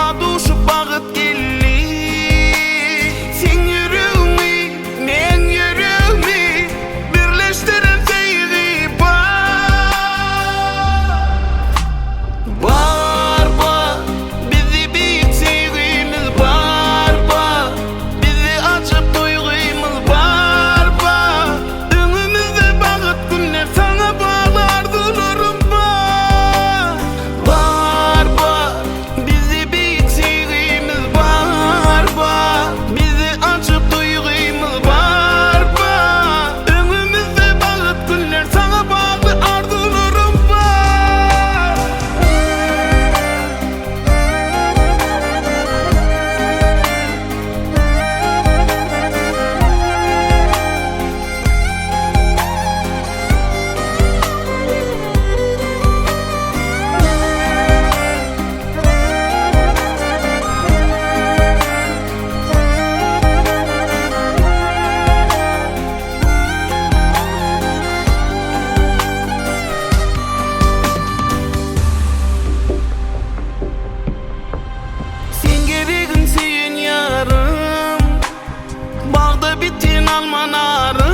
Yolga duşup bağıt gelli. Sen yürüğümü, men yürüğümü birleştiren sevgi var var. Bizi büyük sevgimiz var var. Bizi açıp duygumuz var var. Önümüzde bağıt günler sana bağlı arzularım var. Var var. Bizi büyük sevgimiz var var. Bizi açıp duygumuz var var. Önümüzde bağıt günler sana bağlı arzularım var. Sen gerigin sen yarım. Bağda bitin almanarım.